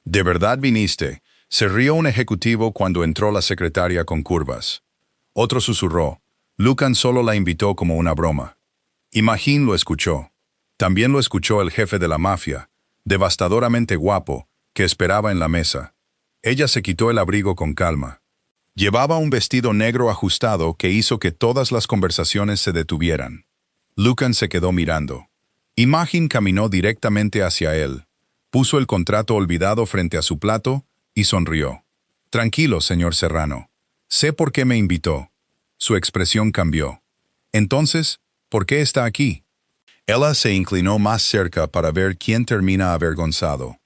¿De verdad viniste? Se rió un ejecutivo cuando entró la secretaria con curvas. Otro susurró. Lucan solo la invitó como una broma. Imagine lo escuchó. También lo escuchó el jefe de la mafia, devastadoramente guapo, que esperaba en la mesa. Ella se quitó el abrigo con calma. Llevaba un vestido negro ajustado que hizo que todas las conversaciones se detuvieran. Lucan se quedó mirando. Imagine caminó directamente hacia él, puso el contrato olvidado frente a su plato y sonrió. Tranquilo, señor Serrano. Sé por qué me invitó. Su expresión cambió. Entonces, ¿por qué está aquí? Ella se inclinó más cerca para ver quién termina avergonzado.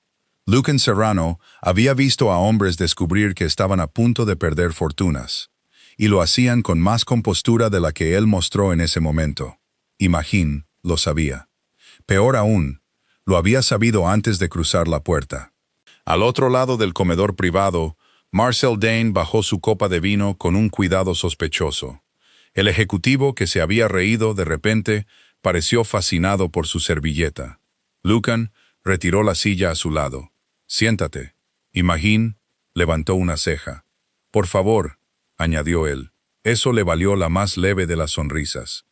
Lucan Serrano había visto a hombres descubrir que estaban a punto de perder fortunas, y lo hacían con más compostura de la que él mostró en ese momento. Imagine lo sabía. Peor aún, lo había sabido antes de cruzar la puerta. Al otro lado del comedor privado, Marcel Dane bajó su copa de vino con un cuidado sospechoso. El ejecutivo, que se había reído de repente, pareció fascinado por su servilleta. Lucan retiró la silla a su lado. «Siéntate». Imagine levantó una ceja. «Por favor», añadió él. Eso le valió la más leve de las sonrisas.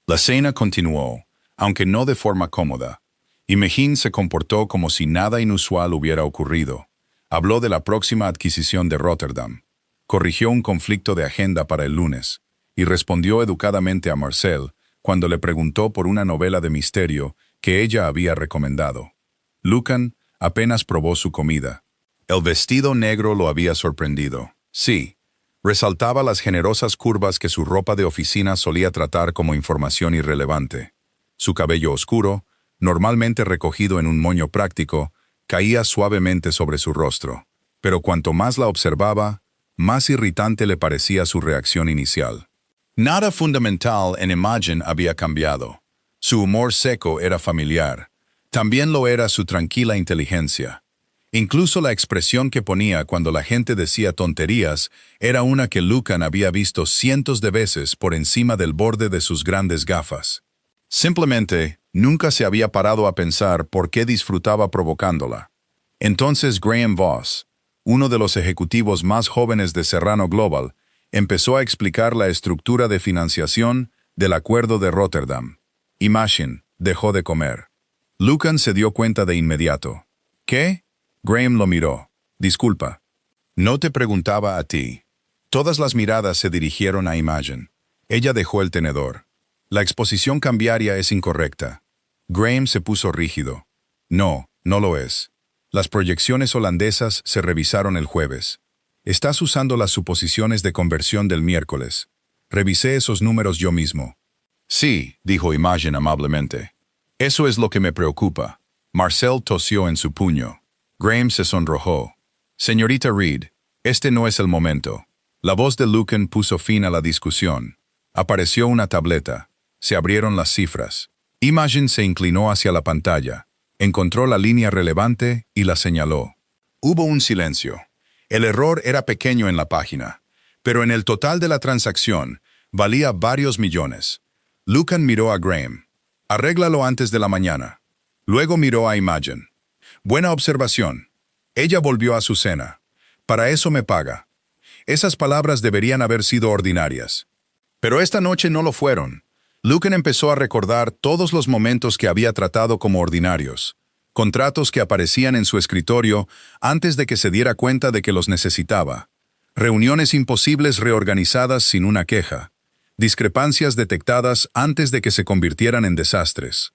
La cena continuó, aunque no de forma cómoda. Imagine se comportó como si nada inusual hubiera ocurrido. Habló de la próxima adquisición de Rotterdam. Corrigió un conflicto de agenda para el lunes y respondió educadamente a Marcel cuando le preguntó por una novela de misterio que ella había recomendado. Lucan apenas probó su comida. El vestido negro lo había sorprendido. Sí, resaltaba las generosas curvas que su ropa de oficina solía tratar como información irrelevante. Su cabello oscuro, normalmente recogido en un moño práctico, caía suavemente sobre su rostro. Pero cuanto más la observaba, más irritante le parecía su reacción inicial. Nada fundamental en Imagine había cambiado. Su humor seco era familiar. También lo era su tranquila inteligencia. Incluso la expresión que ponía cuando la gente decía tonterías era una que Lucan había visto cientos de veces por encima del borde de sus grandes gafas. Simplemente, nunca se había parado a pensar por qué disfrutaba provocándola. Entonces Graham Voss, uno de los ejecutivos más jóvenes de Serrano Global, empezó a explicar la estructura de financiación del acuerdo de Rotterdam. Imagine dejó de comer. Lucan se dio cuenta de inmediato. ¿Qué? Graham lo miró. Disculpa. No te preguntaba a ti. Todas las miradas se dirigieron a Imagine. Ella dejó el tenedor. La exposición cambiaria es incorrecta. Graham se puso rígido. No, no lo es. Las proyecciones holandesas se revisaron el jueves. Estás usando las suposiciones de conversión del miércoles. Revisé esos números yo mismo. Sí, dijo Imagine amablemente. Eso es lo que me preocupa. Marcel tosió en su puño. Graham se sonrojó. Señorita Reed, este no es el momento. La voz de Lucan puso fin a la discusión. Apareció una tableta. Se abrieron las cifras. Imagine se inclinó hacia la pantalla. Encontró la línea relevante y la señaló. Hubo un silencio. El error era pequeño en la página, pero en el total de la transacción valía varios millones. Lucan miró a Graham. Arréglalo antes de la mañana. Luego miró a Imagine. Buena observación. Ella volvió a su cena. Para eso me paga. Esas palabras deberían haber sido ordinarias. Pero esta noche no lo fueron. Lucan empezó a recordar todos los momentos que había tratado como ordinarios. Contratos que aparecían en su escritorio antes de que se diera cuenta de que los necesitaba. Reuniones imposibles reorganizadas sin una queja. Discrepancias detectadas antes de que se convirtieran en desastres.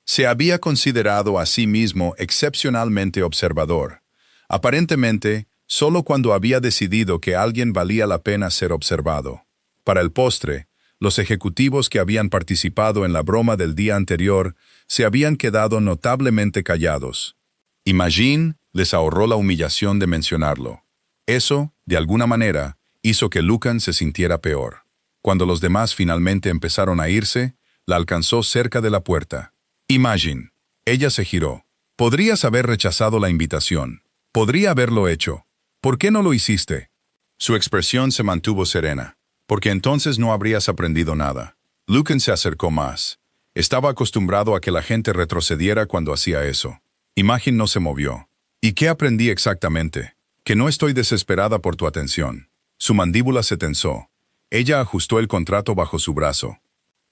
Se había considerado a sí mismo excepcionalmente observador. Aparentemente, solo cuando había decidido que alguien valía la pena ser observado. Para el postre, los ejecutivos que habían participado en la broma del día anterior se habían quedado notablemente callados. Imagine les ahorró la humillación de mencionarlo. Eso, de alguna manera, hizo que Lucan se sintiera peor. Cuando los demás finalmente empezaron a irse, la alcanzó cerca de la puerta. Imagine. Ella se giró. Podrías haber rechazado la invitación. Podría haberlo hecho. ¿Por qué no lo hiciste? Su expresión se mantuvo serena. Porque entonces no habrías aprendido nada. Lucan se acercó más. Estaba acostumbrado a que la gente retrocediera cuando hacía eso. Imagine no se movió. ¿Y qué aprendí exactamente? Que no estoy desesperada por tu atención. Su mandíbula se tensó. Ella ajustó el contrato bajo su brazo.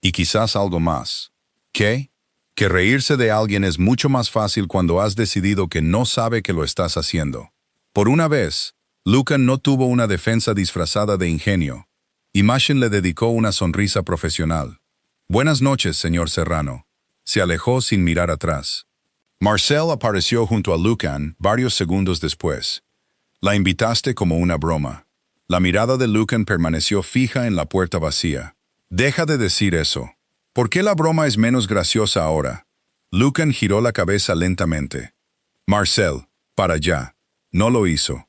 Y quizás algo más. ¿Qué? Que reírse de alguien es mucho más fácil cuando has decidido que no sabe que lo estás haciendo. Por una vez, Lucan no tuvo una defensa disfrazada de ingenio. Imagine le dedicó una sonrisa profesional. Buenas noches, señor Serrano. Se alejó sin mirar atrás. Marcel apareció junto a Lucan varios segundos después. La invitaste como una broma. La mirada de Lucan permaneció fija en la puerta vacía. Deja de decir eso. ¿Por qué la broma es menos graciosa ahora? Lucan giró la cabeza lentamente. Marcel, para allá. No lo hizo.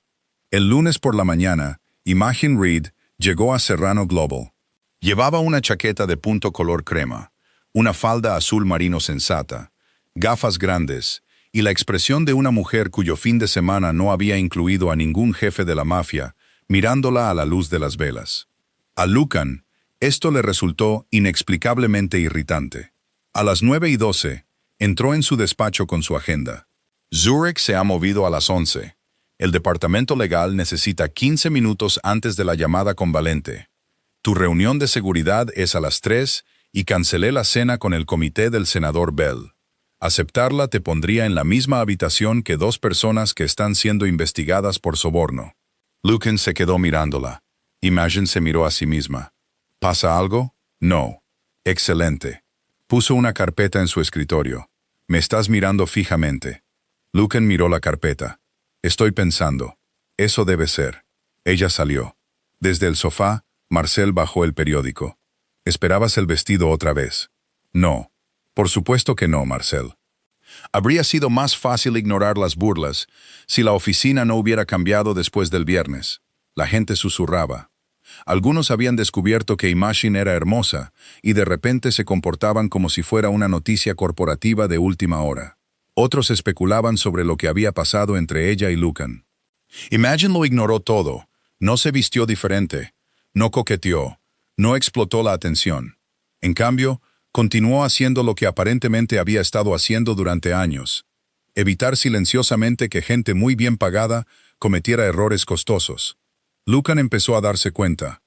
El lunes por la mañana, Imagine Reed llegó a Serrano Global. Llevaba una chaqueta de punto color crema, una falda azul marino sensata, gafas grandes y la expresión de una mujer cuyo fin de semana no había incluido a ningún jefe de la mafia, mirándola a la luz de las velas. A Lucan, esto le resultó inexplicablemente irritante. A las 9:12, entró en su despacho con su agenda. Zurich se ha movido a las 11. El departamento legal necesita 15 minutos antes de la llamada con Valente. Tu reunión de seguridad es a las 3 y cancelé la cena con el comité del senador Bell. Aceptarla te pondría en la misma habitación que 2 personas que están siendo investigadas por soborno. Lucan se quedó mirándola. Imagine se miró a sí misma. ¿Pasa algo? No. Excelente. Puso una carpeta en su escritorio. Me estás mirando fijamente. Lucan miró la carpeta. Estoy pensando. Eso debe ser. Ella salió. Desde el sofá, Marcel bajó el periódico. ¿Esperabas el vestido otra vez? No. Por supuesto que no, Marcel. Habría sido más fácil ignorar las burlas si la oficina no hubiera cambiado después del viernes. La gente susurraba. Algunos habían descubierto que Imagine era hermosa y de repente se comportaban como si fuera una noticia corporativa de última hora. Otros especulaban sobre lo que había pasado entre ella y Lucan. Imagine lo ignoró todo. No se vistió diferente. No coqueteó. No explotó la atención. En cambio, continuó haciendo lo que aparentemente había estado haciendo durante años. Evitar silenciosamente que gente muy bien pagada cometiera errores costosos. Lucan empezó a darse cuenta.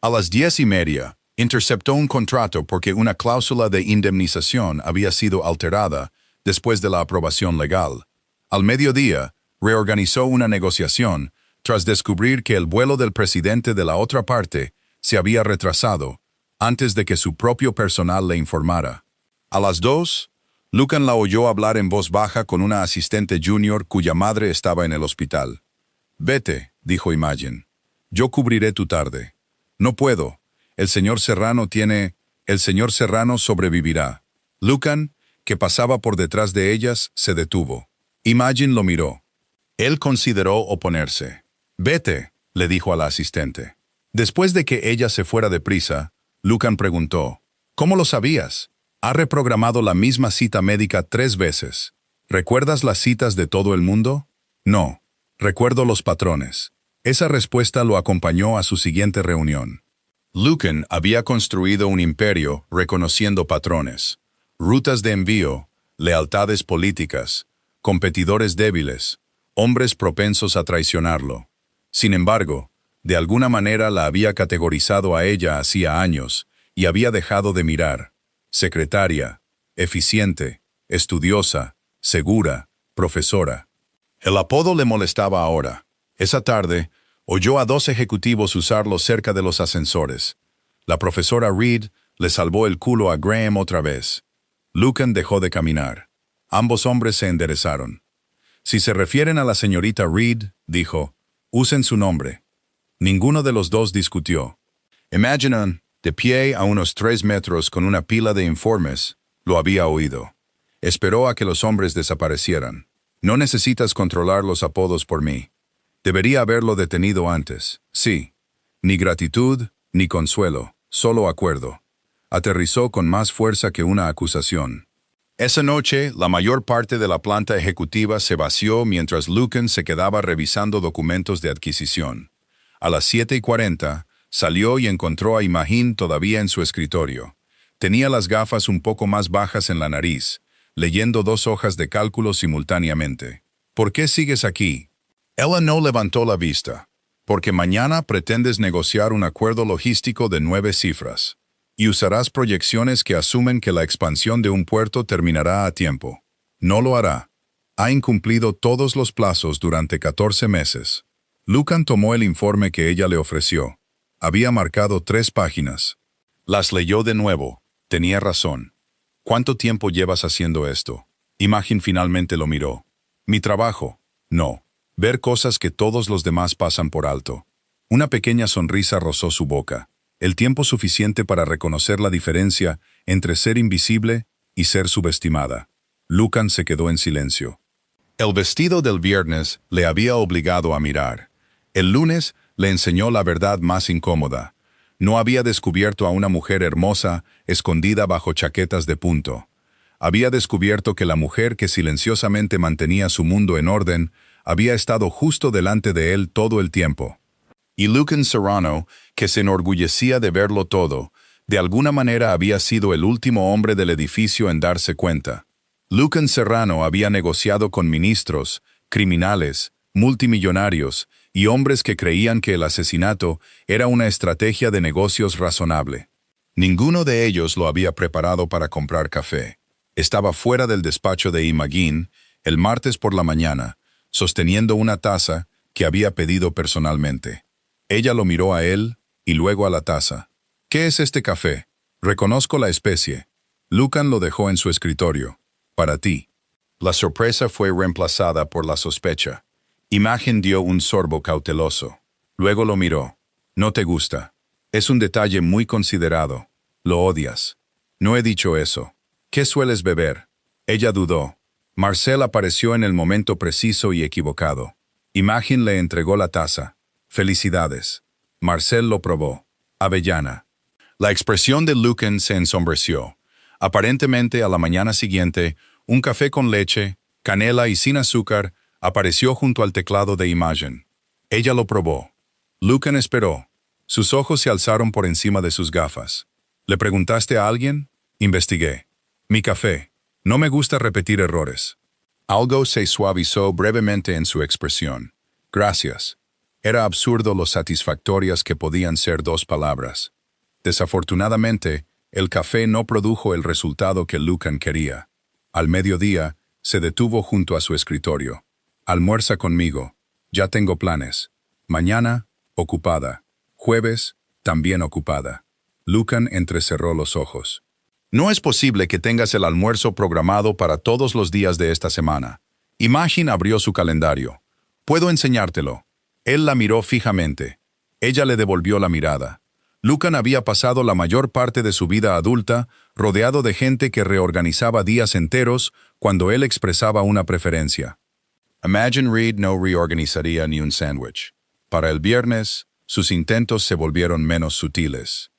A las 10:30, interceptó un contrato porque una cláusula de indemnización había sido alterada después de la aprobación legal. Al mediodía, reorganizó una negociación tras descubrir que el vuelo del presidente de la otra parte se había retrasado antes de que su propio personal le informara. A las 2, Lucan la oyó hablar en voz baja con una asistente junior cuya madre estaba en el hospital. Vete, dijo Imagine. Yo cubriré tu tarde. No puedo. El señor Serrano sobrevivirá. Lucan, que pasaba por detrás de ellas, se detuvo. Imagine lo miró. Él consideró oponerse. Vete, le dijo a la asistente. Después de que ella se fuera deprisa, Lucan preguntó, ¿cómo lo sabías? Ha reprogramado la misma cita médica 3 veces. ¿Recuerdas las citas de todo el mundo? No. Recuerdo los patrones. Esa respuesta lo acompañó a su siguiente reunión. Lucan había construido un imperio reconociendo patrones, rutas de envío, lealtades políticas, competidores débiles, hombres propensos a traicionarlo. Sin embargo, de alguna manera la había categorizado a ella hacía años y había dejado de mirar. Secretaria, eficiente, estudiosa, segura, profesora. El apodo le molestaba ahora. Esa tarde, oyó a 2 ejecutivos usarlo cerca de los ascensores. La profesora Reed le salvó el culo a Graham otra vez. Lucan dejó de caminar. Ambos hombres se enderezaron. Si se refieren a la señorita Reed, dijo, usen su nombre. Ninguno de los dos discutió. Imagine, de pie a unos 3 metros con una pila de informes, lo había oído. Esperó a que los hombres desaparecieran. No necesitas controlar los apodos por mí. Debería haberlo detenido antes. Sí. Ni gratitud, ni consuelo, solo acuerdo. Aterrizó con más fuerza que una acusación. Esa noche, la mayor parte de la planta ejecutiva se vació mientras Lucan se quedaba revisando documentos de adquisición. A las 7:40, salió y encontró a Imagine todavía en su escritorio. Tenía las gafas un poco más bajas en la nariz, leyendo 2 hojas de cálculo simultáneamente. ¿Por qué sigues aquí? Ella no levantó la vista. Porque mañana pretendes negociar un acuerdo logístico de 9 cifras. Y usarás proyecciones que asumen que la expansión de un puerto terminará a tiempo. No lo hará. Ha incumplido todos los plazos durante 14 meses. Lucan tomó el informe que ella le ofreció. Había marcado 3 páginas. Las leyó de nuevo. Tenía razón. ¿Cuánto tiempo llevas haciendo esto? Imogen finalmente lo miró. Mi trabajo. No. Ver cosas que todos los demás pasan por alto. Una pequeña sonrisa rozó su boca. El tiempo suficiente para reconocer la diferencia entre ser invisible y ser subestimada. Lucan se quedó en silencio. El vestido del viernes le había obligado a mirar. El lunes le enseñó la verdad más incómoda. No había descubierto a una mujer hermosa escondida bajo chaquetas de punto. Había descubierto que la mujer que silenciosamente mantenía su mundo en orden había estado justo delante de él todo el tiempo. Y Lucan Serrano, que se enorgullecía de verlo todo, de alguna manera había sido el último hombre del edificio en darse cuenta. Lucan Serrano había negociado con ministros, criminales, multimillonarios y hombres que creían que el asesinato era una estrategia de negocios razonable. Ninguno de ellos lo había preparado para comprar café. Estaba fuera del despacho de Imogen el martes por la mañana, sosteniendo una taza que había pedido personalmente. Ella lo miró a él y luego a la taza. ¿Qué es este café? Reconozco la especie. Lucan lo dejó en su escritorio. Para ti. La sorpresa fue reemplazada por la sospecha. Imogen dio un sorbo cauteloso. Luego lo miró. No te gusta. Es un detalle muy considerado. Lo odias. No he dicho eso. ¿Qué sueles beber? Ella dudó. Marcel apareció en el momento preciso y equivocado. Imogen le entregó la taza. Felicidades. Marcel lo probó. Avellana. La expresión de Lucan se ensombreció. Aparentemente, a la mañana siguiente, un café con leche, canela y sin azúcar apareció junto al teclado de Imogen. Ella lo probó. Lucan esperó. Sus ojos se alzaron por encima de sus gafas. ¿Le preguntaste a alguien? Investigué. Mi café. No me gusta repetir errores. Algo se suavizó brevemente en su expresión. Gracias. Era absurdo lo satisfactorias que podían ser 2 palabras. Desafortunadamente, el café no produjo el resultado que Lucan quería. Al mediodía, se detuvo junto a su escritorio. Almuerza conmigo. Ya tengo planes. Mañana, ocupada. Jueves, también ocupada. Lucan entrecerró los ojos. No es posible que tengas el almuerzo programado para todos los días de esta semana. Imogen abrió su calendario. Puedo enseñártelo. Él la miró fijamente. Ella le devolvió la mirada. Lucan había pasado la mayor parte de su vida adulta rodeado de gente que reorganizaba días enteros cuando él expresaba una preferencia. Imogen Reed no reorganizaría ni un sándwich. Para el viernes, sus intentos se volvieron menos sutiles.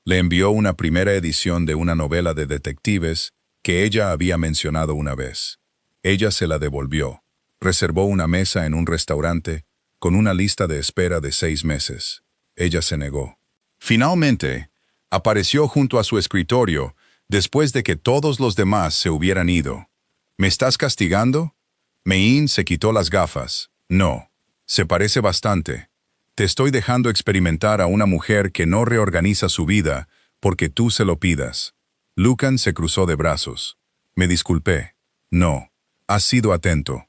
Le envió una primera edición de una novela de detectives que ella había mencionado una vez. Ella se la devolvió. Reservó una mesa en un restaurante con una lista de espera de 6 meses. Ella se negó. Finalmente, apareció junto a su escritorio después de que todos los demás se hubieran ido. ¿Me estás castigando? Mein se quitó las gafas. No. Se parece bastante. Te estoy dejando experimentar a una mujer que no reorganiza su vida porque tú se lo pidas. Lucan se cruzó de brazos. Me disculpé. No. Has sido atento.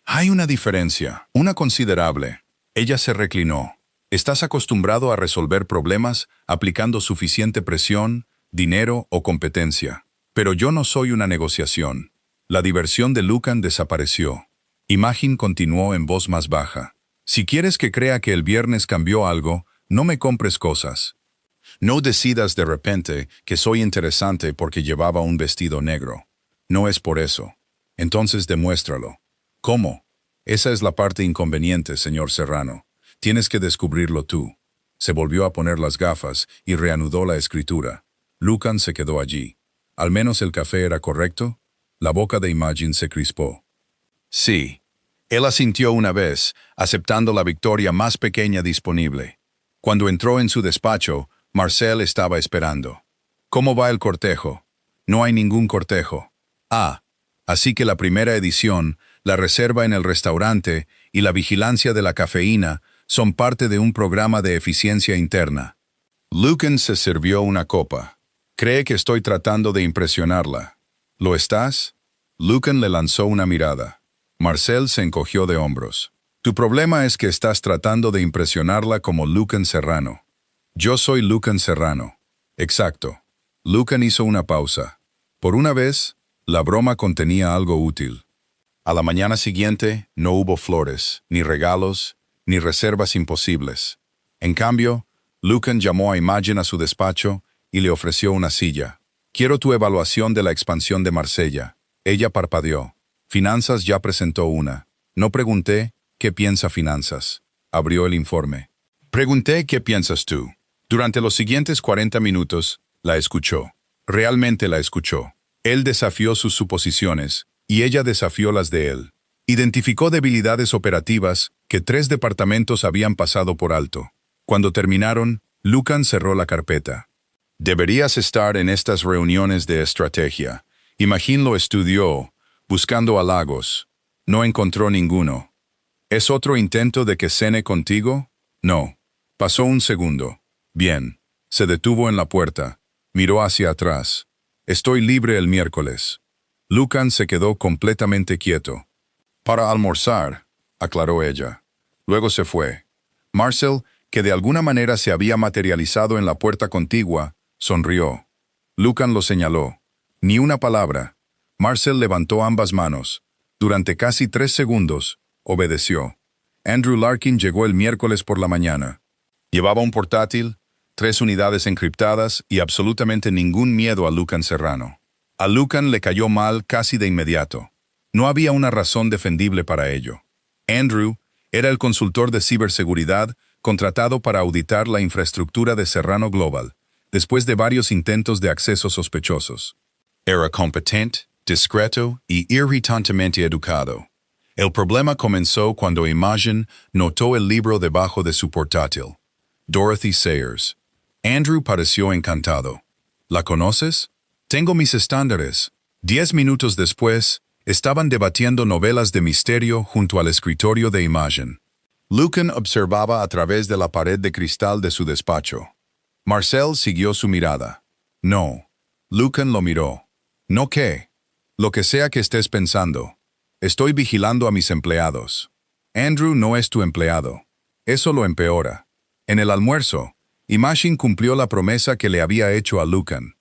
Hay una diferencia, una considerable. Ella se reclinó. Estás acostumbrado a resolver problemas aplicando suficiente presión, dinero o competencia. Pero yo no soy una negociación. La diversión de Lucan desapareció. Imogen continuó en voz más baja. Si quieres que crea que el viernes cambió algo, no me compres cosas. No decidas de repente que soy interesante porque llevaba un vestido negro. No es por eso. Entonces demuéstralo. ¿Cómo? Esa es la parte inconveniente, señor Serrano. Tienes que descubrirlo tú. Se volvió a poner las gafas y reanudó la escritura. Lucan se quedó allí. ¿Al menos el café era correcto? La boca de Imogen se crispó. Sí. Él asintió una vez, aceptando la victoria más pequeña disponible. Cuando entró en su despacho, Marcel estaba esperando. ¿Cómo va el cortejo? No hay ningún cortejo. Ah, así que la primera edición la reserva en el restaurante y la vigilancia de la cafeína son parte de un programa de eficiencia interna. Lucan se sirvió una copa. Cree que estoy tratando de impresionarla. ¿Lo estás? Lucan le lanzó una mirada. Marcel se encogió de hombros. Tu problema es que estás tratando de impresionarla como Lucan Serrano. Yo soy Lucan Serrano. Exacto. Lucan hizo una pausa. Por una vez, la broma contenía algo útil. A la mañana siguiente, no hubo flores, ni regalos, ni reservas imposibles. En cambio, Lucan llamó a Imogen a su despacho y le ofreció una silla. Quiero tu evaluación de la expansión de Marsella. Ella parpadeó. Finanzas ya presentó una. No pregunté, ¿qué piensa Finanzas? Abrió el informe. Pregunté, ¿qué piensas tú? Durante los siguientes 40 minutos, la escuchó. Realmente la escuchó. Él desafió sus suposiciones, y ella desafió las de él. Identificó debilidades operativas que 3 departamentos habían pasado por alto. Cuando terminaron, Lucan cerró la carpeta. Deberías estar en estas reuniones de estrategia. Imogen lo estudió, buscando halagos. No encontró ninguno. ¿Es otro intento de que cene contigo? No. Pasó un segundo. Bien. Se detuvo en la puerta. Miró hacia atrás. Estoy libre el miércoles. Lucan se quedó completamente quieto. Para almorzar, aclaró ella. Luego se fue. Marcel, que de alguna manera se había materializado en la puerta contigua, sonrió. Lucan lo señaló. Ni una palabra. Marcel levantó ambas manos. Durante casi 3 segundos, obedeció. Andrew Larkin llegó el miércoles por la mañana. Llevaba un portátil, 3 unidades encriptadas y absolutamente ningún miedo a Lucan Serrano. A Lucan le cayó mal casi de inmediato. No había una razón defendible para ello. Andrew era el consultor de ciberseguridad contratado para auditar la infraestructura de Serrano Global, después de varios intentos de acceso sospechosos. Era competente, discreto y irritantemente educado. El problema comenzó cuando Imogen notó el libro debajo de su portátil. Dorothy Sayers. Andrew pareció encantado. ¿La conoces? Tengo mis estándares. 10 minutos después, estaban debatiendo novelas de misterio junto al escritorio de Imogen. Lucan observaba a través de la pared de cristal de su despacho. Marcel siguió su mirada. No. Lucan lo miró. ¿No qué? Lo que sea que estés pensando. Estoy vigilando a mis empleados. Andrew no es tu empleado. Eso lo empeora. En el almuerzo, Imogen cumplió la promesa que le había hecho a Lucan.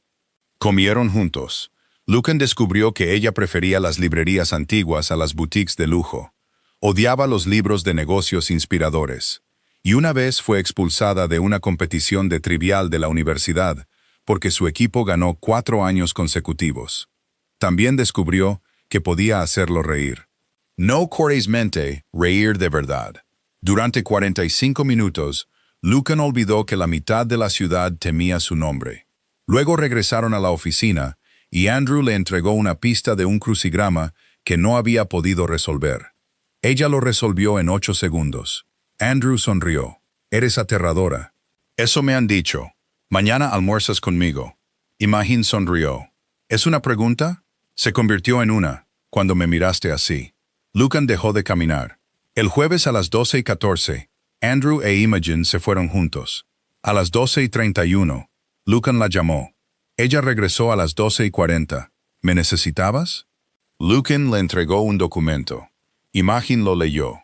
Comieron juntos. Lucan descubrió que ella prefería las librerías antiguas a las boutiques de lujo. Odiaba los libros de negocios inspiradores. Y una vez fue expulsada de una competición de trivial de la universidad porque su equipo ganó 4 años consecutivos. También descubrió que podía hacerlo reír. No cordialmente, reír de verdad. Durante 45 minutos, Lucan olvidó que la mitad de la ciudad temía su nombre. Luego regresaron a la oficina y Andrew le entregó una pista de un crucigrama que no había podido resolver. Ella lo resolvió en 8 segundos. Andrew sonrió. Eres aterradora. Eso me han dicho. Mañana almuerzas conmigo. Imogen sonrió. ¿Es una pregunta? Se convirtió en una, cuando me miraste así. Lucan dejó de caminar. El jueves a las 12:14, Andrew e Imogen se fueron juntos. A las 12:31, Lucan la llamó. Ella regresó a las 12:40. ¿Me necesitabas? Lucan le entregó un documento. Imogen lo leyó.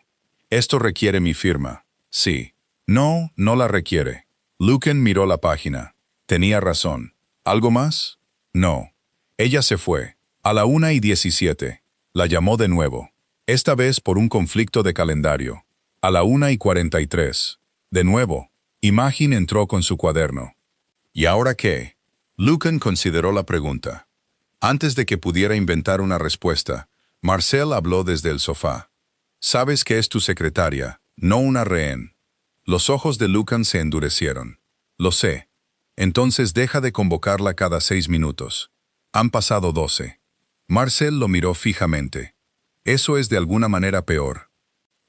Esto requiere mi firma. Sí. No, no la requiere. Lucan miró la página. Tenía razón. ¿Algo más? No. Ella se fue. A la 1:17. La llamó de nuevo. Esta vez por un conflicto de calendario. A la 1:43. De nuevo. Imogen entró con su cuaderno. ¿Y ahora qué? Lucan consideró la pregunta. Antes de que pudiera inventar una respuesta, Marcel habló desde el sofá. Sabes que es tu secretaria, no una rehén. Los ojos de Lucan se endurecieron. Lo sé. Entonces deja de convocarla cada 6 minutos. Han pasado 12. Marcel lo miró fijamente. Eso es de alguna manera peor.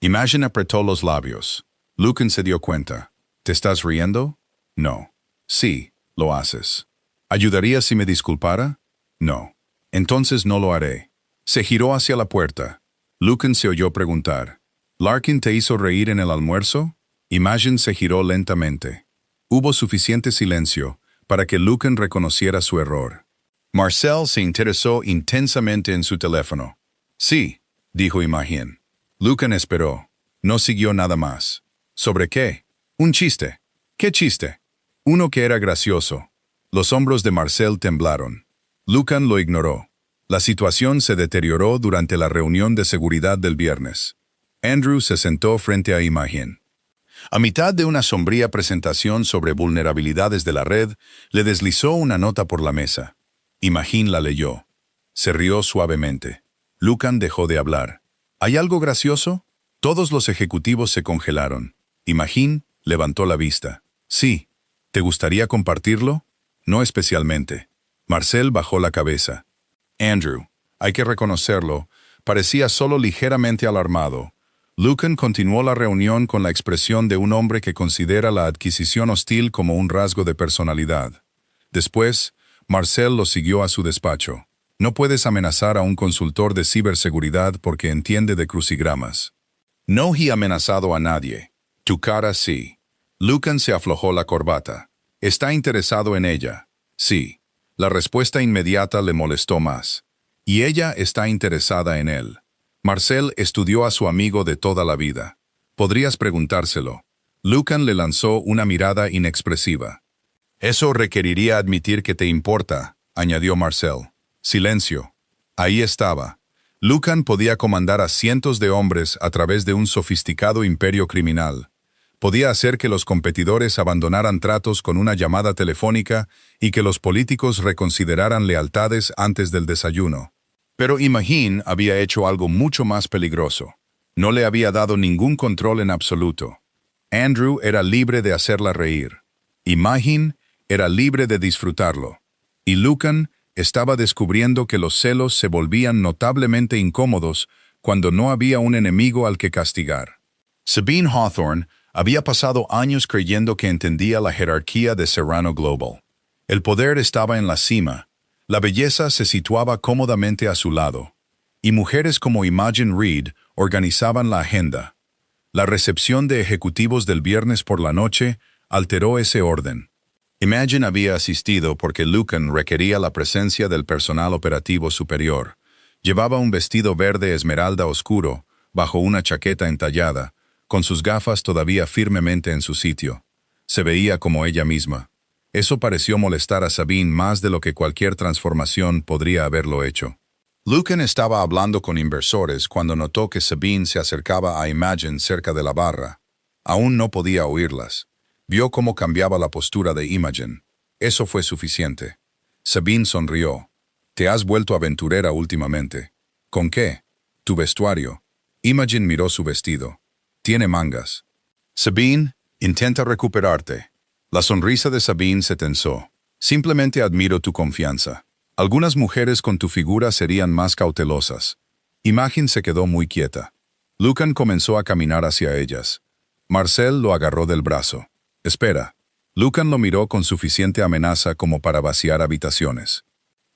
Imogen apretó los labios. Lucan se dio cuenta. ¿Te estás riendo? No. Sí, lo haces. ¿Ayudaría si me disculpara? No. Entonces no lo haré. Se giró hacia la puerta. Lucan se oyó preguntar. ¿Larkin te hizo reír en el almuerzo? Imogen se giró lentamente. Hubo suficiente silencio para que Lucan reconociera su error. Marcel se interesó intensamente en su teléfono. Sí, dijo Imogen. Lucan esperó. No siguió nada más. ¿Sobre qué? Un chiste. ¿Qué chiste? Uno que era gracioso. Los hombros de Marcel temblaron. Lucan lo ignoró. La situación se deterioró durante la reunión de seguridad del viernes. Andrew se sentó frente a Imogen. A mitad de una sombría presentación sobre vulnerabilidades de la red, le deslizó una nota por la mesa. Imogen la leyó. Se rió suavemente. Lucan dejó de hablar. ¿Hay algo gracioso? Todos los ejecutivos se congelaron. Imogen levantó la vista. Sí. ¿Te gustaría compartirlo? No especialmente. Marcel bajó la cabeza. Andrew, hay que reconocerlo, parecía solo ligeramente alarmado. Lucan continuó la reunión con la expresión de un hombre que considera la adquisición hostil como un rasgo de personalidad. Después, Marcel lo siguió a su despacho. No puedes amenazar a un consultor de ciberseguridad porque entiende de crucigramas. No he amenazado a nadie. Tu cara sí. Lucan se aflojó la corbata. ¿Está interesado en ella? Sí. La respuesta inmediata le molestó más. Y ella está interesada en él. Marcel estudió a su amigo de toda la vida. Podrías preguntárselo. Lucan le lanzó una mirada inexpresiva. Eso requeriría admitir que te importa, añadió Marcel. Silencio. Ahí estaba. Lucan podía comandar a cientos de hombres a través de un sofisticado imperio criminal. Podía hacer que los competidores abandonaran tratos con una llamada telefónica y que los políticos reconsideraran lealtades antes del desayuno. Pero Imogen había hecho algo mucho más peligroso. No le había dado ningún control en absoluto. Andrew era libre de hacerla reír. Imogen era libre de disfrutarlo. Y Lucan estaba descubriendo que los celos se volvían notablemente incómodos cuando no había un enemigo al que castigar. Sabine Hawthorne había pasado años creyendo que entendía la jerarquía de Serrano Global. El poder estaba en la cima, la belleza se situaba cómodamente a su lado, y mujeres como Imogen Reed organizaban la agenda. La recepción de ejecutivos del viernes por la noche alteró ese orden. Imogen había asistido porque Lucan requería la presencia del personal operativo superior. Llevaba un vestido verde esmeralda oscuro, bajo una chaqueta entallada, con sus gafas todavía firmemente en su sitio. Se veía como ella misma. Eso pareció molestar a Sabine más de lo que cualquier transformación podría haberlo hecho. Lucan estaba hablando con inversores cuando notó que Sabine se acercaba a Imogen cerca de la barra. Aún no podía oírlas. Vio cómo cambiaba la postura de Imogen. Eso fue suficiente. Sabine sonrió. «Te has vuelto aventurera últimamente». «¿Con qué?» «Tu vestuario». Imogen miró su vestido. «Tiene mangas». «Sabine, intenta recuperarte». La sonrisa de Sabine se tensó. «Simplemente admiro tu confianza. Algunas mujeres con tu figura serían más cautelosas». Imogen se quedó muy quieta. Lucan comenzó a caminar hacia ellas. Marcel lo agarró del brazo. «Espera». Lucan lo miró con suficiente amenaza como para vaciar habitaciones.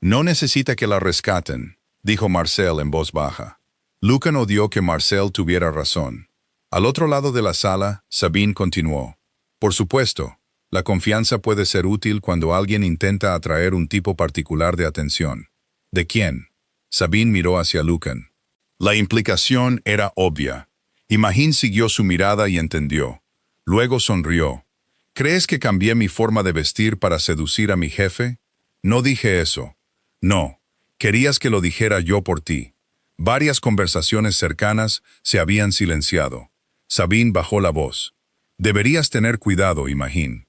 «No necesita que la rescaten», dijo Marcel en voz baja. Lucan odió que Marcel tuviera razón. Al otro lado de la sala, Sabine continuó. «Por supuesto, la confianza puede ser útil cuando alguien intenta atraer un tipo particular de atención». «¿De quién?» Sabine miró hacia Lucan. La implicación era obvia. Imogen siguió su mirada y entendió. Luego sonrió. «¿Crees que cambié mi forma de vestir para seducir a mi jefe?» «No dije eso». «No, querías que lo dijera yo por ti». Varias conversaciones cercanas se habían silenciado. Sabine bajó la voz. «Deberías tener cuidado, Imogen.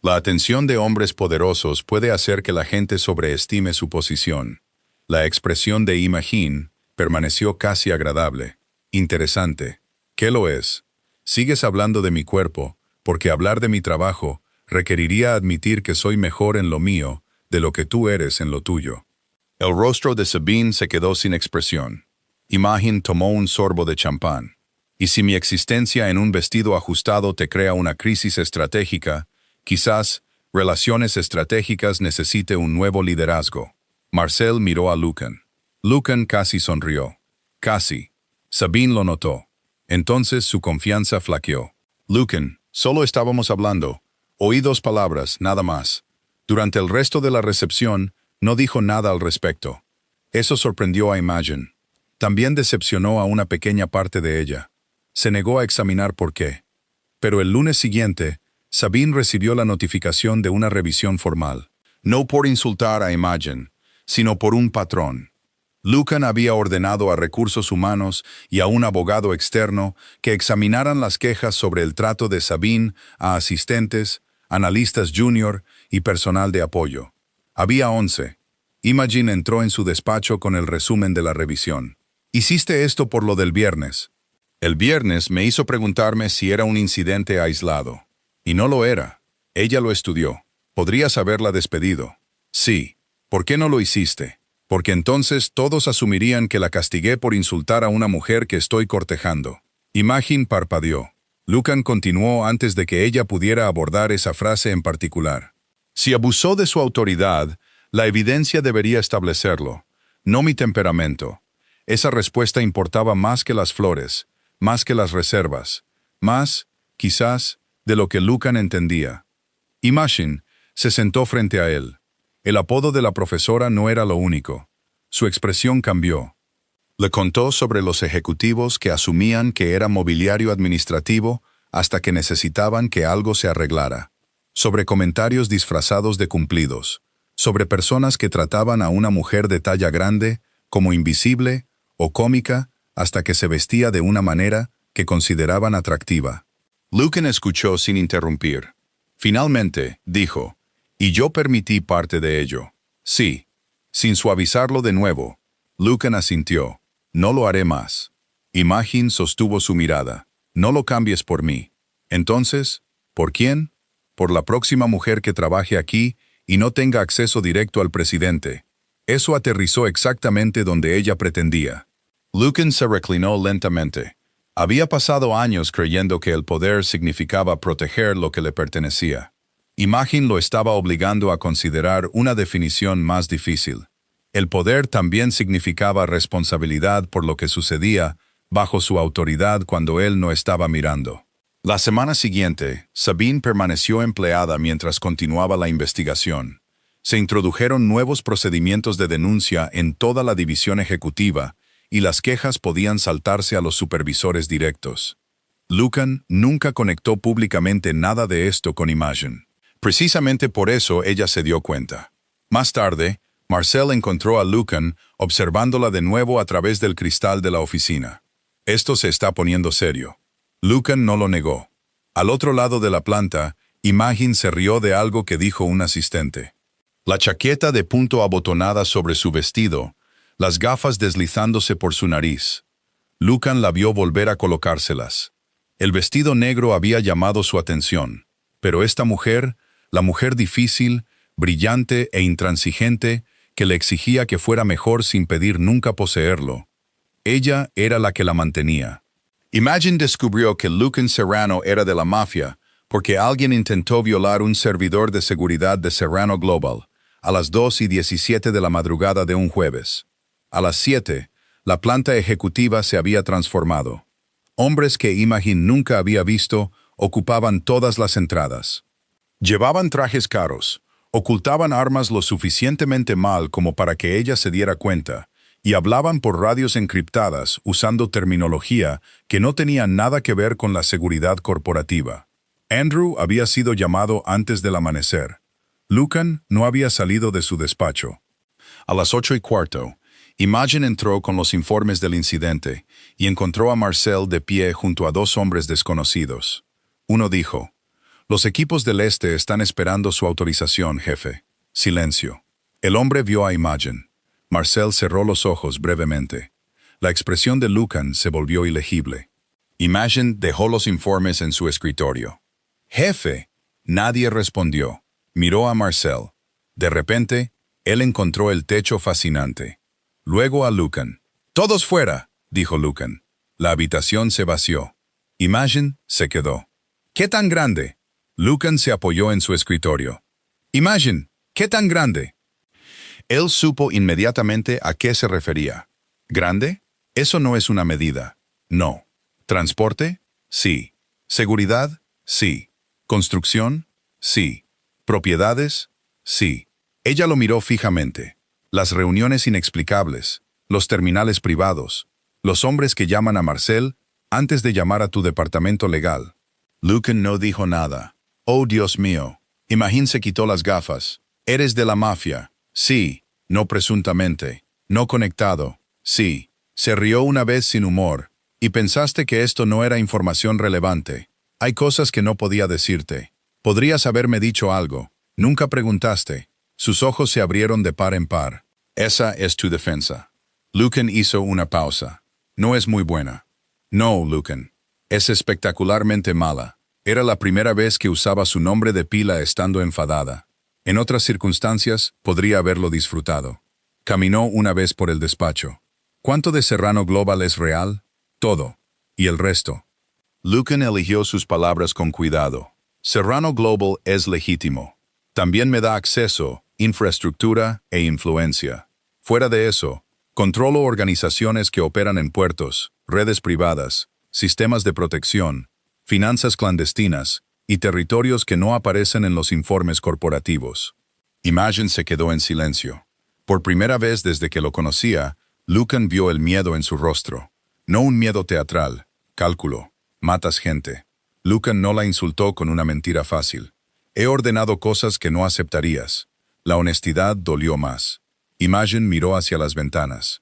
La atención de hombres poderosos puede hacer que la gente sobreestime su posición». La expresión de Imogen permaneció casi agradable. «Interesante. ¿Qué lo es? Sigues hablando de mi cuerpo, porque hablar de mi trabajo requeriría admitir que soy mejor en lo mío de lo que tú eres en lo tuyo». El rostro de Sabine se quedó sin expresión. Imogen tomó un sorbo de champán. «Y si mi existencia en un vestido ajustado te crea una crisis estratégica, quizás relaciones estratégicas necesite un nuevo liderazgo». Marcel miró a Lucan. Lucan casi sonrió. «Casi. Sabine lo notó. Entonces su confianza flaqueó. Lucan, solo estábamos hablando. Oí 2 palabras, nada más. Durante el resto de la recepción, no dijo nada al respecto. Eso sorprendió a Imogen. También decepcionó a una pequeña parte de ella. Se negó a examinar por qué. Pero el lunes siguiente, Sabine recibió la notificación de una revisión formal. No por insultar a Imogen, sino por un patrón. Lucan había ordenado a recursos humanos y a un abogado externo que examinaran las quejas sobre el trato de Sabine a asistentes, analistas junior y personal de apoyo. Había 11. Imogen entró en su despacho con el resumen de la revisión. «Hiciste esto por lo del viernes». El viernes me hizo preguntarme si era un incidente aislado. Y no lo era. Ella lo estudió. Podrías haberla despedido. Sí. ¿Por qué no lo hiciste? Porque entonces todos asumirían que la castigué por insultar a una mujer que estoy cortejando. Imogen parpadeó. Lucan continuó antes de que ella pudiera abordar esa frase en particular. Si abusó de su autoridad, la evidencia debería establecerlo, no mi temperamento. Esa respuesta importaba más que las flores, más que las reservas, más, quizás, de lo que Lucan entendía. Imogen se sentó frente a él. El apodo de la profesora no era lo único. Su expresión cambió. Le contó sobre los ejecutivos que asumían que era mobiliario administrativo hasta que necesitaban que algo se arreglara. Sobre comentarios disfrazados de cumplidos. Sobre personas que trataban a una mujer de talla grande como invisible o cómica hasta que se vestía de una manera que consideraban atractiva. Lucan escuchó sin interrumpir. Finalmente, dijo, y yo permití parte de ello. Sí. Sin suavizarlo de nuevo, Lucan asintió. No lo haré más. Imogen sostuvo su mirada. No lo cambies por mí. Entonces, ¿por quién? Por la próxima mujer que trabaje aquí y no tenga acceso directo al presidente. Eso aterrizó exactamente donde ella pretendía. Lucan se reclinó lentamente. Había pasado años creyendo que el poder significaba proteger lo que le pertenecía. Imogen lo estaba obligando a considerar una definición más difícil. El poder también significaba responsabilidad por lo que sucedía bajo su autoridad cuando él no estaba mirando. La semana siguiente, Sabine permaneció empleada mientras continuaba la investigación. Se introdujeron nuevos procedimientos de denuncia en toda la división ejecutiva y las quejas podían saltarse a los supervisores directos. Lucan nunca conectó públicamente nada de esto con Imogen. Precisamente por eso ella se dio cuenta. Más tarde, Marcel encontró a Lucan observándola de nuevo a través del cristal de la oficina. Esto se está poniendo serio. Lucan no lo negó. Al otro lado de la planta, Imogen se rió de algo que dijo un asistente. La chaqueta de punto abotonada sobre su vestido, las gafas deslizándose por su nariz. Lucan la vio volver a colocárselas. El vestido negro había llamado su atención, pero esta mujer, la mujer difícil, brillante e intransigente, que le exigía que fuera mejor sin pedir nunca poseerlo. Ella era la que la mantenía. Imogen descubrió que Lucan Serrano era de la mafia porque alguien intentó violar un servidor de seguridad de Serrano Global a las 2:17 de la madrugada de un jueves. A las 7, la planta ejecutiva se había transformado. Hombres que Imogen nunca había visto ocupaban todas las entradas. Llevaban trajes caros, ocultaban armas lo suficientemente mal como para que ella se diera cuenta, y hablaban por radios encriptadas usando terminología que no tenía nada que ver con la seguridad corporativa. Andrew había sido llamado antes del amanecer. Lucan no había salido de su despacho. A las 8:15, Imogen entró con los informes del incidente y encontró a Marcel de pie junto a 2 hombres desconocidos. Uno dijo, «Los equipos del este están esperando su autorización, jefe». Silencio. El hombre vio a Imogen. Marcel cerró los ojos brevemente. La expresión de Lucan se volvió ilegible. Imogen dejó los informes en su escritorio. «Jefe». Nadie respondió. Miró a Marcel. De repente, él encontró el techo fascinante. Luego a Lucan. «Todos fuera», dijo Lucan. La habitación se vació. Imogen se quedó. «¿Qué tan grande?» Lucan se apoyó en su escritorio. «Imogen, ¿qué tan grande?» Él supo inmediatamente a qué se refería. ¿Grande? Eso no es una medida. No. ¿Transporte? Sí. ¿Seguridad? Sí. ¿Construcción? Sí. ¿Propiedades? Sí. Ella lo miró fijamente. Las reuniones inexplicables, los terminales privados, los hombres que llaman a Marcel antes de llamar a tu departamento legal. Lucan no dijo nada. Oh, Dios mío. Imagín se quitó las gafas. Eres de la mafia. Sí. No presuntamente. No conectado. Sí. Se rió una vez sin humor. Y pensaste que esto no era información relevante. Hay cosas que no podía decirte. Podrías haberme dicho algo. Nunca preguntaste. Sus ojos se abrieron de par en par. Esa es tu defensa. Lucan hizo una pausa. No es muy buena. No, Lucan. Es espectacularmente mala. Era la primera vez que usaba su nombre de pila estando enfadada. En otras circunstancias, podría haberlo disfrutado. Caminó una vez por el despacho. ¿Cuánto de Serrano Global es real? Todo. ¿Y el resto? Lucan eligió sus palabras con cuidado. Serrano Global es legítimo. También me da acceso, infraestructura e influencia. Fuera de eso, controlo organizaciones que operan en puertos, redes privadas, sistemas de protección, finanzas clandestinas y territorios que no aparecen en los informes corporativos. Imogen se quedó en silencio. Por primera vez desde que lo conocía, Lucan vio el miedo en su rostro. No un miedo teatral, cálculo, matas gente. Lucan no la insultó con una mentira fácil. He ordenado cosas que no aceptarías. La honestidad dolió más. Imogen miró hacia las ventanas.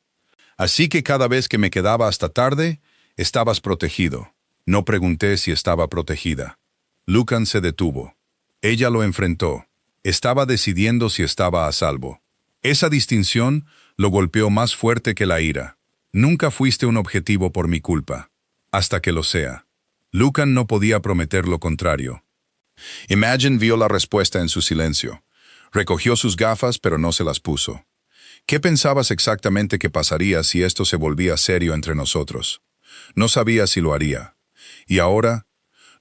Así que cada vez que me quedaba hasta tarde, estabas protegido. No pregunté si estaba protegida. Lucan se detuvo. Ella lo enfrentó. Estaba decidiendo si estaba a salvo. Esa distinción lo golpeó más fuerte que la ira. Nunca fuiste un objetivo por mi culpa. Hasta que lo sea. Lucan no podía prometer lo contrario. Imogen vio la respuesta en su silencio. Recogió sus gafas, pero no se las puso. ¿Qué pensabas exactamente que pasaría si esto se volvía serio entre nosotros? No sabía si lo haría. Y ahora,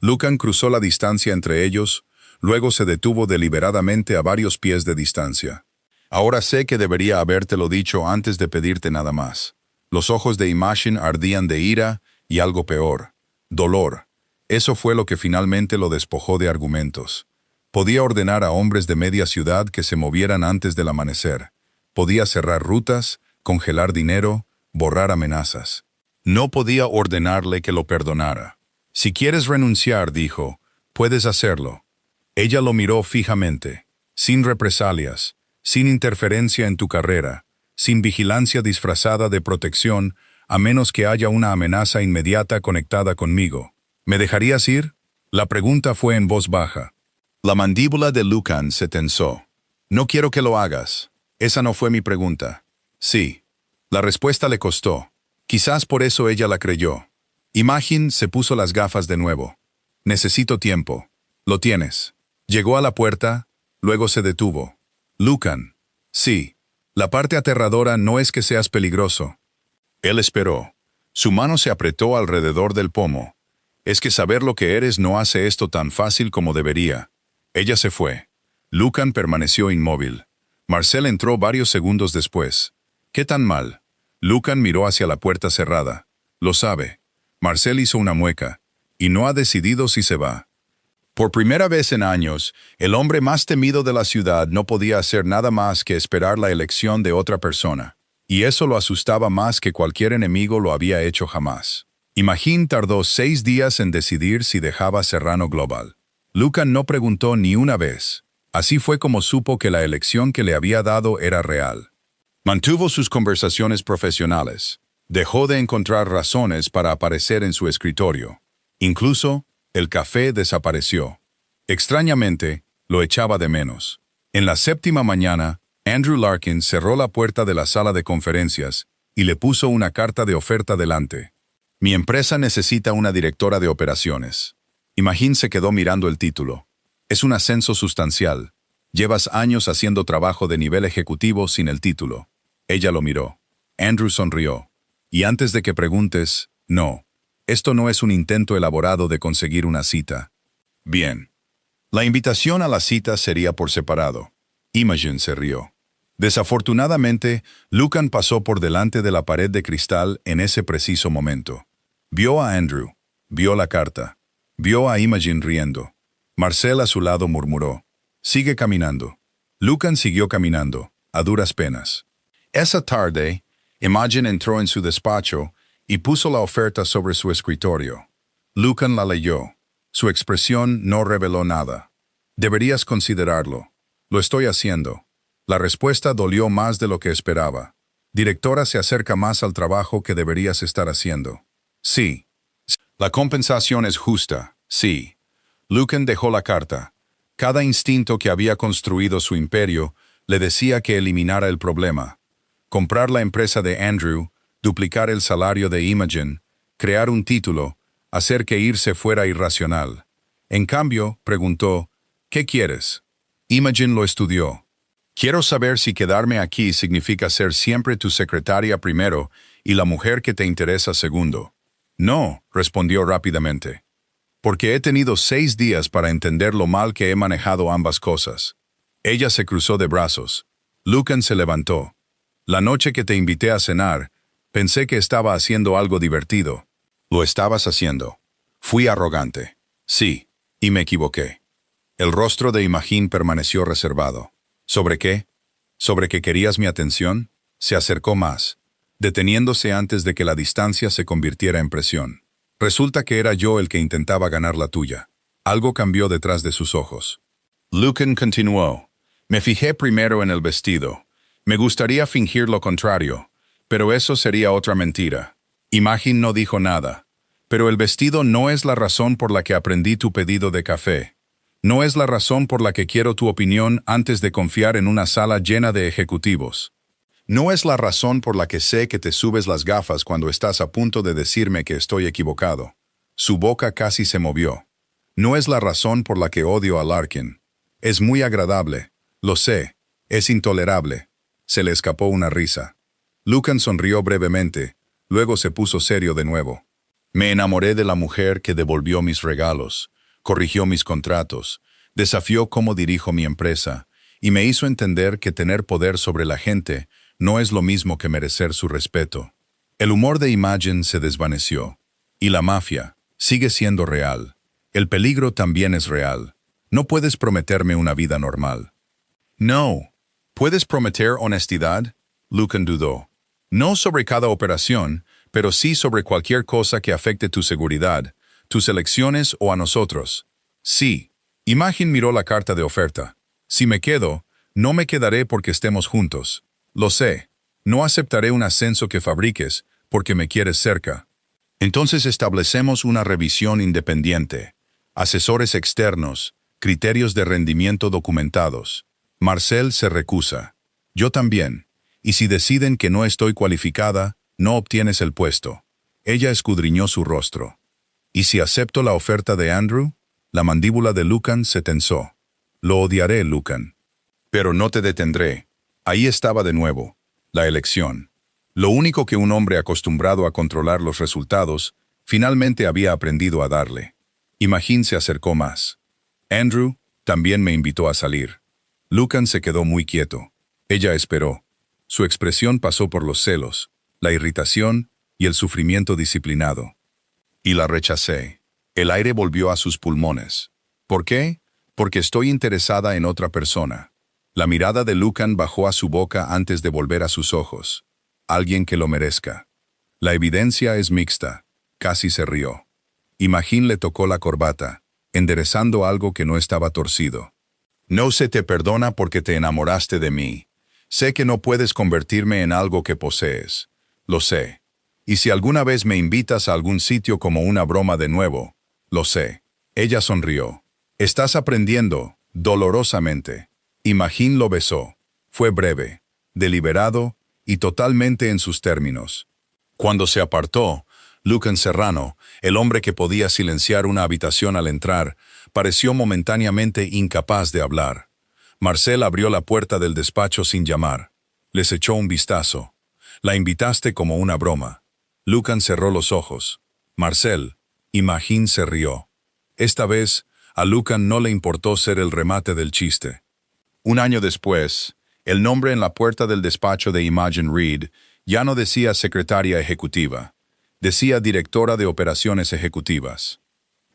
Lucan cruzó la distancia entre ellos, luego se detuvo deliberadamente a varios pies de distancia. Ahora sé que debería habértelo dicho antes de pedirte nada más. Los ojos de Imogen ardían de ira y algo peor, dolor. Eso fue lo que finalmente lo despojó de argumentos. Podía ordenar a hombres de media ciudad que se movieran antes del amanecer. Podía cerrar rutas, congelar dinero, borrar amenazas. No podía ordenarle que lo perdonara. Si quieres renunciar, dijo, puedes hacerlo. Ella lo miró fijamente, sin represalias, sin interferencia en tu carrera, sin vigilancia disfrazada de protección, a menos que haya una amenaza inmediata conectada conmigo. ¿Me dejarías ir? La pregunta fue en voz baja. La mandíbula de Lucan se tensó. No quiero que lo hagas. Esa no fue mi pregunta. Sí. La respuesta le costó. Quizás por eso ella la creyó. Imogen se puso las gafas de nuevo. Necesito tiempo. Lo tienes. Llegó a la puerta, luego se detuvo. Lucan. Sí. La parte aterradora no es que seas peligroso. Él esperó. Su mano se apretó alrededor del pomo. Es que saber lo que eres no hace esto tan fácil como debería. Ella se fue. Lucan permaneció inmóvil. Marcel entró varios segundos después. ¿Qué tan mal? Lucan miró hacia la puerta cerrada. Lo sabe. Marcel hizo una mueca. Y no ha decidido si se va. Por primera vez en años, el hombre más temido de la ciudad no podía hacer nada más que esperar la elección de otra persona. Y eso lo asustaba más que cualquier enemigo lo había hecho jamás. Imogen tardó 6 días en decidir si dejaba Serrano Global. Lucan no preguntó ni una vez. Así fue como supo que la elección que le había dado era real. Mantuvo sus conversaciones profesionales. Dejó de encontrar razones para aparecer en su escritorio. Incluso, el café desapareció. Extrañamente, lo echaba de menos. En la 7ª mañana, Andrew Larkin cerró la puerta de la sala de conferencias y le puso una carta de oferta delante. Mi empresa necesita una directora de operaciones. Imogen se quedó mirando el título. Es un ascenso sustancial. Llevas años haciendo trabajo de nivel ejecutivo sin el título. Ella lo miró. Andrew sonrió. Y antes de que preguntes, no. Esto no es un intento elaborado de conseguir una cita. Bien. La invitación a la cita sería por separado. Imogen se rió. Desafortunadamente, Lucan pasó por delante de la pared de cristal en ese preciso momento. Vio a Andrew, vio la carta, vio a Imogen riendo. Marcel a su lado murmuró, «Sigue caminando». Lucan siguió caminando, a duras penas. Esa tarde, Imogen entró en su despacho y puso la oferta sobre su escritorio. Lucan la leyó. Su expresión no reveló nada. «Deberías considerarlo. Lo estoy haciendo». La respuesta dolió más de lo que esperaba. «Directora, se acerca más al trabajo que deberías estar haciendo». «Sí». «La compensación es justa». «Sí». Lucan dejó la carta. Cada instinto que había construido su imperio le decía que eliminara el problema. Comprar la empresa de Andrew, duplicar el salario de Imogen, crear un título, hacer que irse fuera irracional. En cambio, preguntó, «¿Qué quieres?» Imogen lo estudió. «Quiero saber si quedarme aquí significa ser siempre tu secretaria primero y la mujer que te interesa segundo». «No», respondió rápidamente. «Porque he tenido 6 días para entender lo mal que he manejado ambas cosas». Ella se cruzó de brazos. Lucan se levantó. «La noche que te invité a cenar, pensé que estaba haciendo algo divertido». «Lo estabas haciendo». «Fui arrogante». «Sí, y me equivoqué». El rostro de Imogen permaneció reservado. «¿Sobre qué?» «¿Sobre que querías mi atención?» Se acercó más, deteniéndose antes de que la distancia se convirtiera en presión. «Resulta que era yo el que intentaba ganar la tuya». Algo cambió detrás de sus ojos. Lucan continuó. «Me fijé primero en el vestido. Me gustaría fingir lo contrario, pero eso sería otra mentira». Imogen no dijo nada. «Pero el vestido no es la razón por la que aprendí tu pedido de café. No es la razón por la que quiero tu opinión antes de confiar en una sala llena de ejecutivos. No es la razón por la que sé que te subes las gafas cuando estás a punto de decirme que estoy equivocado». Su boca casi se movió. «No es la razón por la que odio a Larkin. Es muy agradable. Lo sé. Es intolerable». Se le escapó una risa. Lucan sonrió brevemente, luego se puso serio de nuevo. «Me enamoré de la mujer que devolvió mis regalos, corrigió mis contratos, desafió cómo dirijo mi empresa, y me hizo entender que tener poder sobre la gente no es lo mismo que merecer su respeto». El humor de Imogen se desvaneció. «Y la mafia sigue siendo real. El peligro también es real. No puedes prometerme una vida normal». «No. ¿Puedes prometer honestidad?» Lucan dudó. «No sobre cada operación, pero sí sobre cualquier cosa que afecte tu seguridad, tus elecciones o a nosotros». «Sí». Imogen miró la carta de oferta. «Si me quedo, no me quedaré porque estemos juntos. Lo sé. No aceptaré un ascenso que fabriques porque me quieres cerca. Entonces establecemos una revisión independiente, asesores externos, criterios de rendimiento documentados. Marcel se recusa. Yo también. Y si deciden que no estoy cualificada, no obtienes el puesto». Ella escudriñó su rostro. «¿Y si acepto la oferta de Andrew?» La mandíbula de Lucan se tensó. «Lo odiaré, Lucan. Pero no te detendré». Ahí estaba de nuevo. La elección. Lo único que un hombre acostumbrado a controlar los resultados finalmente había aprendido a darle. Imogen se acercó más. «Andrew también me invitó a salir». Lucan se quedó muy quieto. Ella esperó. Su expresión pasó por los celos, la irritación y el sufrimiento disciplinado. «Y la rechacé». El aire volvió a sus pulmones. «¿Por qué? Porque estoy interesada en otra persona». La mirada de Lucan bajó a su boca antes de volver a sus ojos. «Alguien que lo merezca». «La evidencia es mixta». Casi se rió. Imogen le tocó la corbata, enderezando algo que no estaba torcido. «No se te perdona porque te enamoraste de mí. Sé que no puedes convertirme en algo que posees. Lo sé. Y si alguna vez me invitas a algún sitio como una broma de nuevo, lo sé». Ella sonrió. «Estás aprendiendo, dolorosamente». Imogen lo besó. Fue breve, deliberado y totalmente en sus términos. Cuando se apartó, Lucan Serrano, el hombre que podía silenciar una habitación al entrar, pareció momentáneamente incapaz de hablar. Marcel abrió la puerta del despacho sin llamar. Les echó un vistazo. «La invitaste como una broma». Lucan cerró los ojos. «Marcel». Imogen se rió. Esta vez, a Lucan no le importó ser el remate del chiste. 1 año después, el nombre en la puerta del despacho de Imogen Reed ya no decía secretaria ejecutiva. decía directora de operaciones ejecutivas.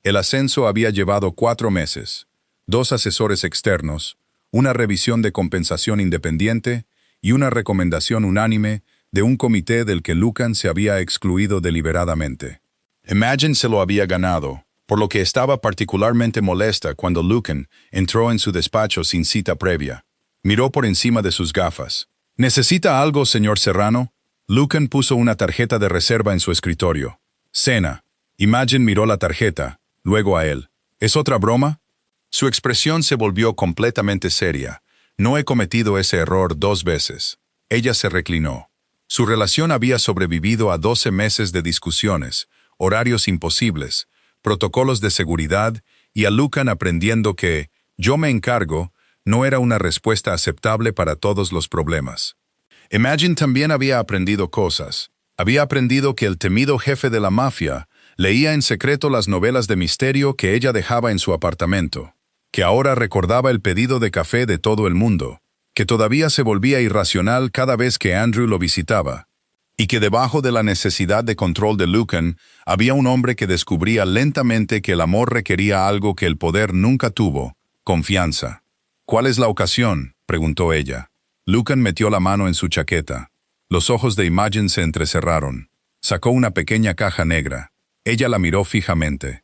El ascenso había llevado 4 meses, 2 asesores externos, una revisión de compensación independiente y una recomendación unánime de un comité del que Lucan se había excluido deliberadamente. Imagine se lo había ganado, por lo que estaba particularmente molesta cuando Lucan entró en su despacho sin cita previa. Miró por encima de sus gafas. ¿Necesita algo, señor Serrano? Lucan puso una tarjeta de reserva en su escritorio. Cena. Imagine miró la tarjeta, luego a él. ¿Es otra broma? Su expresión se volvió completamente seria. No he cometido ese error 2 veces. Ella se reclinó. Su relación había sobrevivido a 12 meses de discusiones, horarios imposibles, protocolos de seguridad y a Lucan aprendiendo que «yo me encargo» no era una respuesta aceptable para todos los problemas. Imagine también había aprendido cosas. Había aprendido que el temido jefe de la mafia leía en secreto las novelas de misterio que ella dejaba en su apartamento, que ahora recordaba el pedido de café de todo el mundo, que todavía se volvía irracional cada vez que Andrew lo visitaba, y que debajo de la necesidad de control de Lucan había un hombre que descubría lentamente que el amor requería algo que el poder nunca tuvo: confianza. ¿Cuál es la ocasión?, preguntó ella. Lucan metió la mano en su chaqueta. Los ojos de Imogen se entrecerraron. Sacó una pequeña caja negra. Ella la miró fijamente.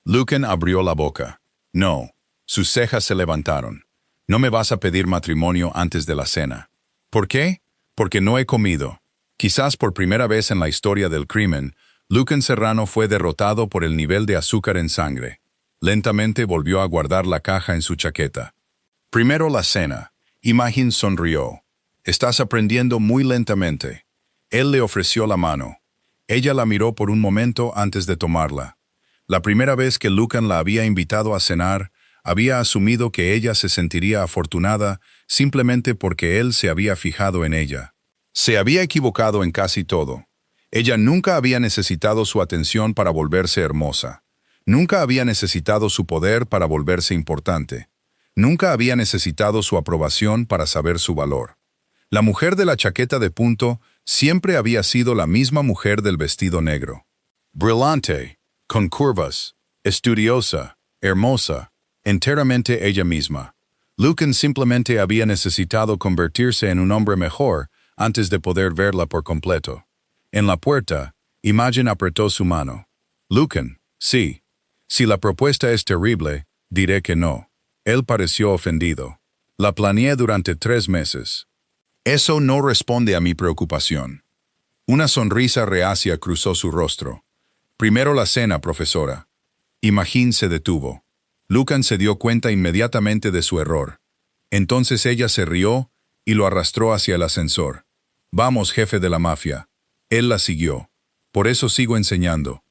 Lucan abrió la boca. No. Sus cejas se levantaron. No me vas a pedir matrimonio antes de la cena. ¿Por qué? Porque no he comido. Quizás por primera vez en la historia del crimen, Lucan Serrano fue derrotado por el nivel de azúcar en sangre. Lentamente volvió a guardar la caja en su chaqueta. Primero la cena. Imogen sonrió. Estás aprendiendo muy lentamente. Él le ofreció la mano. Ella la miró por un momento antes de tomarla. La primera vez que Lucan la había invitado a cenar, había asumido que ella se sentiría afortunada simplemente porque él se había fijado en ella. Se había equivocado en casi todo. Ella nunca había necesitado su atención para volverse hermosa. Nunca había necesitado su poder para volverse importante. Nunca había necesitado su aprobación para saber su valor. La mujer de la chaqueta de punto siempre había sido la misma mujer del vestido negro. Brillante, con curvas, estudiosa, hermosa, enteramente ella misma. Lucan simplemente había necesitado convertirse en un hombre mejor antes de poder verla por completo. En la puerta, Imogen apretó su mano. Lucan, sí. Si la propuesta es terrible, diré que no. Él pareció ofendido. La planeé durante 3 meses. Eso no responde a mi preocupación. Una sonrisa reacia cruzó su rostro. Primero la cena, profesora. Imogen se detuvo. Lucan se dio cuenta inmediatamente de su error. Entonces ella se rió y lo arrastró hacia el ascensor. Vamos, jefe de la mafia. Él la siguió. Por eso sigo enseñando.